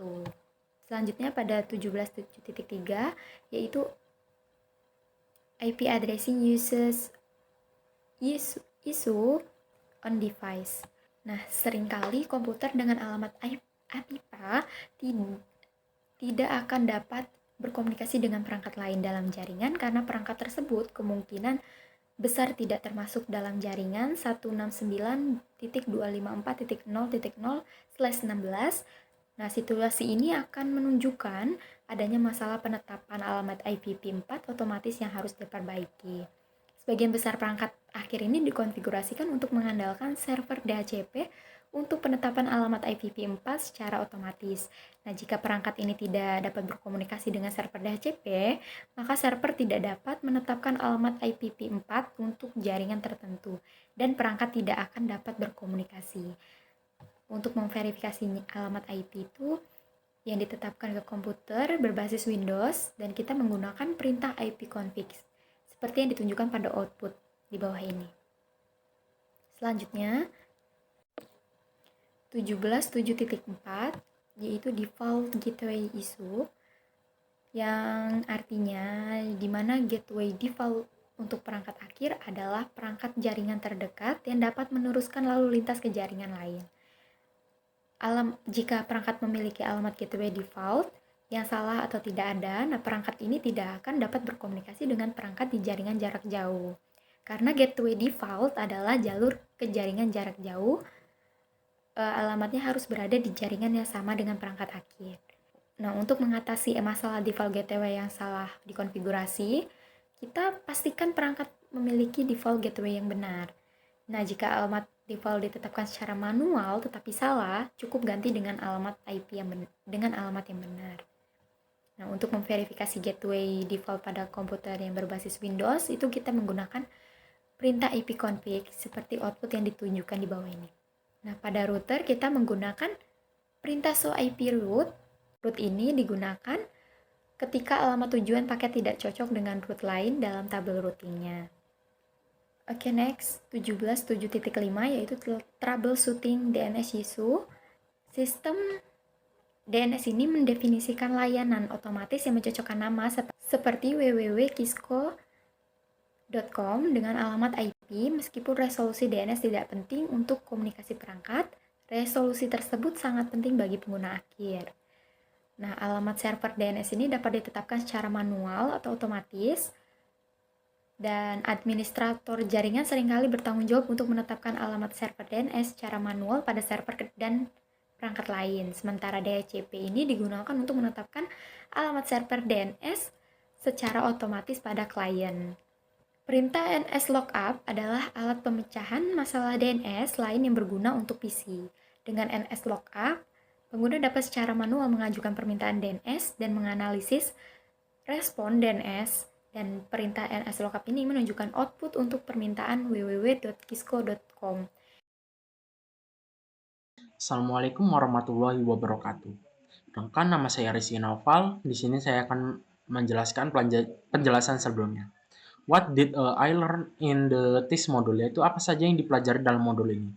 Selanjutnya pada 17.7.3 yaitu IP addressing uses issue on device. Nah, seringkali komputer dengan alamat APIPA tidak akan dapat berkomunikasi dengan perangkat lain dalam jaringan karena perangkat tersebut kemungkinan besar tidak termasuk dalam jaringan 169.254.0.0/16 Nah, situasi ini akan menunjukkan adanya masalah penetapan alamat IPv4 otomatis yang harus diperbaiki. Sebagian besar perangkat akhir ini dikonfigurasikan untuk mengandalkan server DHCP untuk penetapan alamat IPv4 secara otomatis. Nah, jika perangkat ini tidak dapat berkomunikasi dengan server DHCP, maka server tidak dapat menetapkan alamat IPv4 untuk jaringan tertentu, dan perangkat tidak akan dapat berkomunikasi. Untuk memverifikasi alamat IP itu yang ditetapkan ke komputer berbasis Windows, dan kita menggunakan perintah ipconfig seperti yang ditunjukkan pada output di bawah ini. Selanjutnya 17.7.4 yaitu default gateway issue, yang artinya di mana gateway default untuk perangkat akhir adalah perangkat jaringan terdekat yang dapat meneruskan lalu lintas ke jaringan lain. Jika perangkat memiliki alamat gateway default yang salah atau tidak ada, nah perangkat ini tidak akan dapat berkomunikasi dengan perangkat di jaringan jarak jauh. Karena gateway default adalah jalur ke jaringan jarak jauh, alamatnya harus berada di jaringan yang sama dengan perangkat akhir. Nah, untuk mengatasi masalah default gateway yang salah dikonfigurasi, kita pastikan perangkat memiliki default gateway yang benar. Nah, jika alamat default ditetapkan secara manual tetapi salah, cukup ganti dengan alamat IP yang benar. Nah, untuk memverifikasi gateway default pada komputer yang berbasis Windows, itu kita menggunakan perintah ipconfig seperti output yang ditunjukkan di bawah ini. Nah, pada router kita menggunakan perintah show IP route. Route ini digunakan ketika alamat tujuan paket tidak cocok dengan route lain dalam tabel routingnya. Oke, next, 17.7.5 yaitu troubleshooting DNS issue. Sistem DNS ini mendefinisikan layanan otomatis yang mencocokkan nama seperti www.kisco.com dengan alamat IP. Meskipun resolusi DNS tidak penting untuk komunikasi perangkat, resolusi tersebut sangat penting bagi pengguna akhir. Nah, alamat server DNS ini dapat ditetapkan secara manual atau otomatis, dan administrator jaringan seringkali bertanggung jawab untuk menetapkan alamat server DNS secara manual pada server dan perangkat lain. Sementara DHCP ini digunakan untuk menetapkan alamat server DNS secara otomatis pada klien. Perintah nslookup adalah alat pemecahan masalah DNS lain yang berguna untuk PC. Dengan nslookup, pengguna dapat secara manual mengajukan permintaan DNS dan menganalisis respon DNS. Dan perintah nslookup ini menunjukkan output untuk permintaan www.kisco.com. Assalamualaikum warahmatullahi wabarakatuh. Perkenalkan, nama saya Rizky Naufal. Di sini saya akan menjelaskan penjelasan sebelumnya. What did I learn in this module? Yaitu apa saja yang dipelajari dalam modul ini.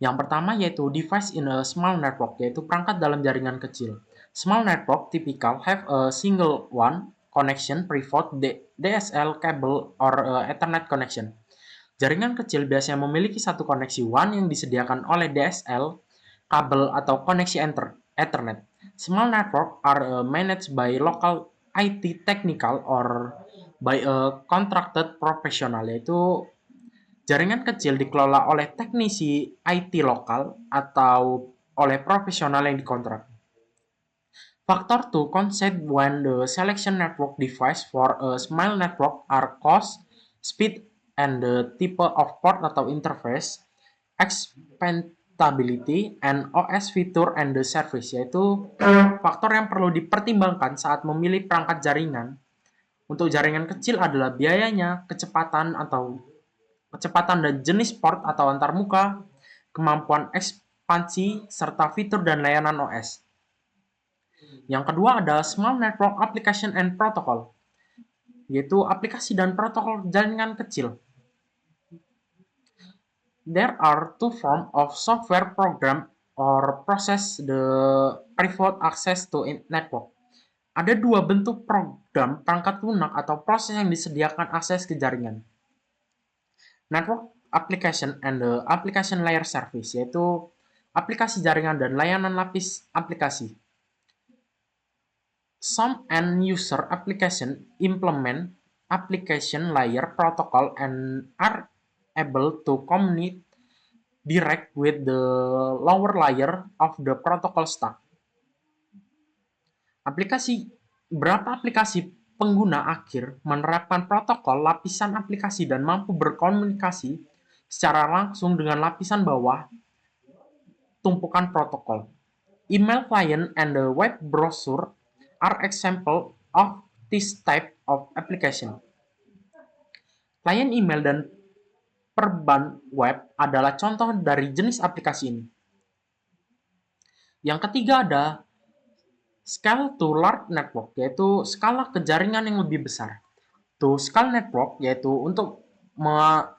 Yang pertama yaitu device in a small network, yaitu perangkat dalam jaringan kecil. Small network typical have a single one connection, preferred DSL cable or Ethernet connection. Jaringan kecil biasanya memiliki satu koneksi WAN yang disediakan oleh DSL, kabel atau koneksi Ethernet. Small network are managed by local IT technical or by a contracted professional, yaitu jaringan kecil dikelola oleh teknisi IT lokal atau oleh profesional yang dikontrak. Factor to consider when the selection network device for a small network are cost, speed, and the type of port atau interface, expandability, and OS feature and the service, yaitu faktor yang perlu dipertimbangkan saat memilih perangkat jaringan. Untuk jaringan kecil adalah biayanya, kecepatan dan jenis port atau antarmuka, kemampuan ekspansi, serta fitur dan layanan OS. Yang kedua adalah Small Network Application and Protocol, yaitu aplikasi dan protokol jaringan kecil. There are two forms of software program or process the private access to network. Ada dua bentuk program perangkat lunak atau proses yang disediakan akses ke jaringan. Network application and the application layer service, yaitu aplikasi jaringan dan layanan lapis aplikasi. Some end-user application implement application layer protocol and are able to communicate direct with the lower layer of the protocol stack. Berapa aplikasi pengguna akhir menerapkan protokol lapisan aplikasi dan mampu berkomunikasi secara langsung dengan lapisan bawah tumpukan protokol. Email client and the web browser are example of this type of application. Klien email dan perban web adalah contoh dari jenis aplikasi ini. Yang ketiga ada scale to large network, yaitu skala ke jaringan yang lebih besar. To scale network, yaitu untuk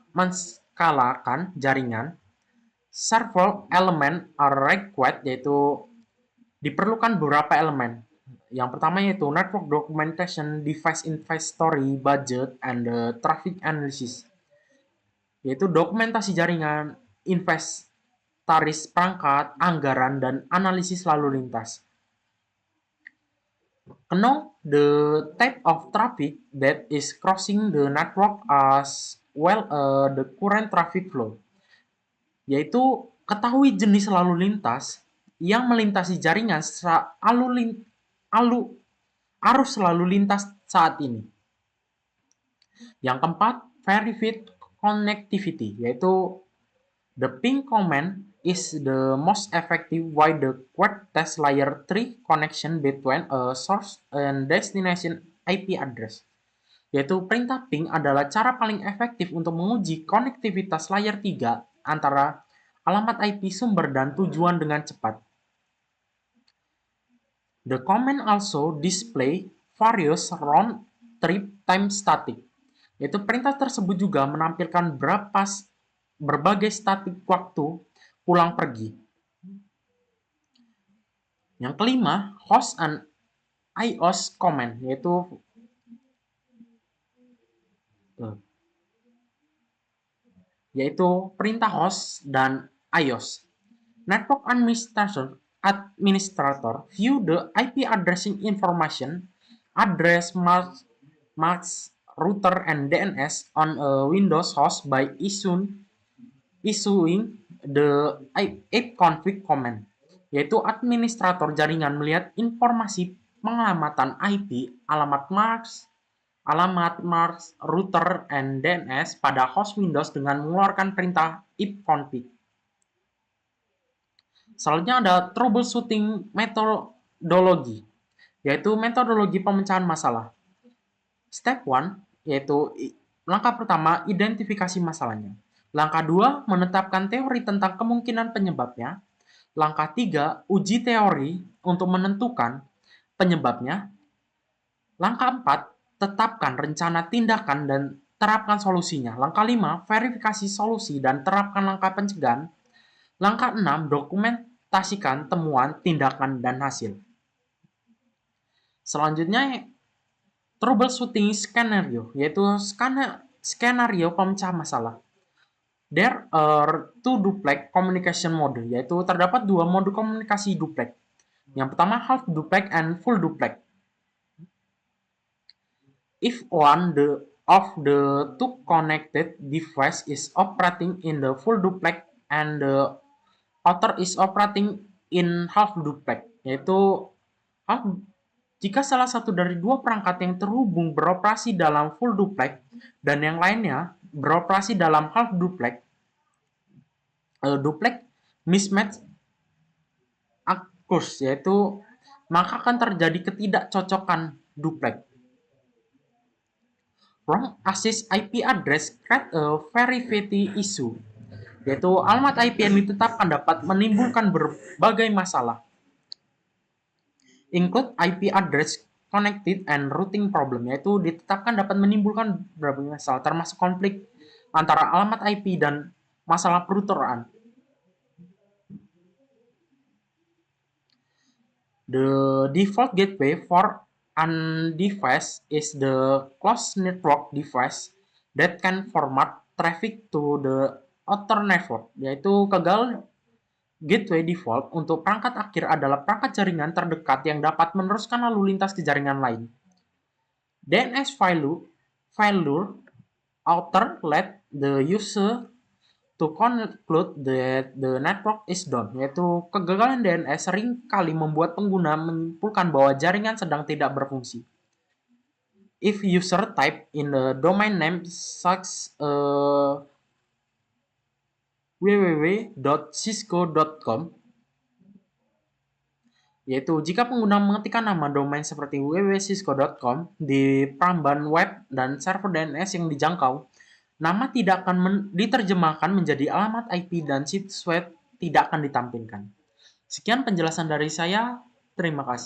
menskalakan jaringan. Several element are required, yaitu diperlukan beberapa elemen. Yang pertama yaitu network documentation, device inventory, budget, and traffic analysis. Yaitu dokumentasi jaringan, inventaris perangkat, anggaran, dan analisis lalu lintas. Know the type of traffic that is crossing the network as well the current traffic flow. Yaitu ketahui jenis lalu lintas yang melintasi jaringan arus lalu lintas saat ini. Yang keempat, verified connectivity, yaitu the ping command is the most effective way the query test layer 3 connection between a source and destination IP address. Yaitu perintah ping adalah cara paling efektif untuk menguji konektivitas layer 3 antara alamat IP sumber dan tujuan dengan cepat. The command also display various round trip time static. Yaitu perintah tersebut juga menampilkan berbagai statik waktu pulang pergi. Yang kelima, host and iOS command, yaitu perintah host dan iOS. Network administrator view the IP addressing information, address, mask, router, and DNS on a Windows host by issuing the ipconfig command. Yaitu administrator jaringan melihat informasi pengamatan IP, alamat mask, router, and DNS pada host Windows dengan mengeluarkan perintah ipconfig. Selanjutnya ada troubleshooting methodology, yaitu metodologi pemecahan masalah. Step 1, yaitu langkah pertama, identifikasi masalahnya. Langkah 2, menetapkan teori tentang kemungkinan penyebabnya. Langkah 3, uji teori untuk menentukan penyebabnya. Langkah 4, tetapkan rencana tindakan dan terapkan solusinya. Langkah 5, verifikasi solusi dan terapkan langkah pencegahan. Langkah 6, dokumentasikan temuan, tindakan, dan hasil. Selanjutnya, troubleshooting skenario, yaitu skenario pemecah masalah. There are two duplex communication mode, yaitu terdapat dua mode komunikasi duplex. Yang pertama, half duplex and full duplex. If one of the two connected device is operating in the full duplex and the other is operating in half duplex, yaitu jika salah satu dari dua perangkat yang terhubung beroperasi dalam full duplex dan yang lainnya beroperasi dalam half duplex, duplex mismatch occurs, yaitu maka akan terjadi ketidakcocokan duplex. Wrong access IP address create a verifiability issue, yaitu alamat IP yang ditetapkan dapat menimbulkan berbagai masalah. Include IP address connected and routing problem, yaitu ditetapkan dapat menimbulkan berbagai masalah, termasuk konflik antara alamat IP dan masalah peruteran. The default gateway for an device is the closed network device that can forward traffic to the outer network, yaitu gateway default untuk perangkat akhir adalah perangkat jaringan terdekat yang dapat meneruskan lalu lintas ke jaringan lain. DNS failure outer let the user to conclude that the network is down, yaitu kegagalan DNS sering kali membuat pengguna menyimpulkan bahwa jaringan sedang tidak berfungsi. If user type in the domain name such www.cisco.com, yaitu jika pengguna mengetikkan nama domain seperti www.cisco.com di peramban web dan server DNS yang dijangkau, nama tidak akan diterjemahkan menjadi alamat IP dan situs web tidak akan ditampilkan. Sekian penjelasan dari saya. Terima kasih.